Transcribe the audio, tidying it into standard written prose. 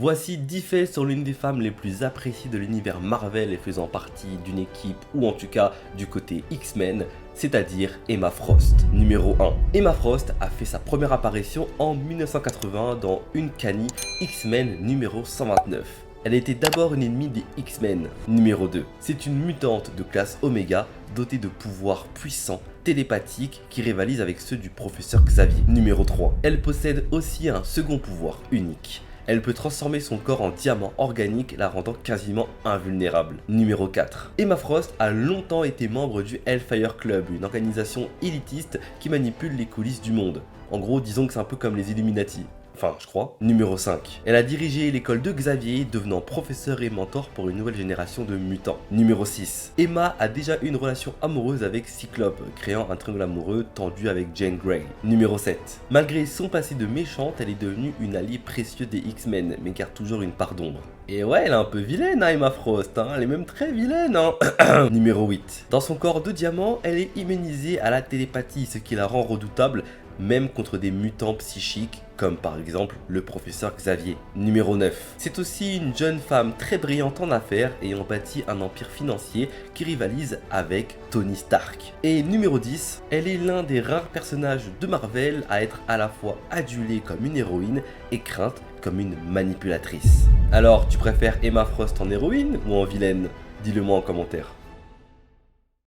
Voici 10 faits sur l'une des femmes les plus appréciées de l'univers Marvel et faisant partie d'une équipe, ou en tout cas du côté X-Men, c'est-à-dire Emma Frost. Numéro 1. Emma Frost a fait sa première apparition en 1980 dans Uncanny X-Men numéro 129. Elle était d'abord une ennemie des X-Men. Numéro 2. C'est une mutante de classe Oméga, dotée de pouvoirs puissants, télépathiques, qui rivalisent avec ceux du professeur Xavier. Numéro 3. Elle possède aussi un second pouvoir unique. Elle peut transformer son corps en diamant organique, la rendant quasiment invulnérable. Numéro 4. Emma Frost a longtemps été membre du Hellfire Club, une organisation élitiste qui manipule les coulisses du monde. En gros, disons que c'est un peu comme les Illuminati. Enfin, je crois. Numéro 5. Elle a dirigé l'école de Xavier, devenant professeur et mentor pour une nouvelle génération de mutants. Numéro 6. Emma a déjà eu une relation amoureuse avec Cyclope, créant un triangle amoureux tendu avec Jean Grey. Numéro 7. Malgré son passé de méchante, elle est devenue une alliée précieuse des X-Men, mais garde toujours une part d'ombre. Et ouais, elle est un peu vilaine, hein, Emma Frost, hein. Elle est même très vilaine, hein. Numéro 8. Dans son corps de diamant, elle est immunisée à la télépathie, ce qui la rend redoutable, même contre des mutants psychiques, comme par exemple le professeur Xavier. Numéro 9. C'est aussi une jeune femme très brillante en affaires, ayant bâti un empire financier qui rivalise avec Tony Stark. Et numéro 10. Elle est l'un des rares personnages de Marvel à être à la fois adulée comme une héroïne et crainte comme une manipulatrice. Alors, tu préfères Emma Frost en héroïne ou en vilaine? Dis-le moi en commentaire.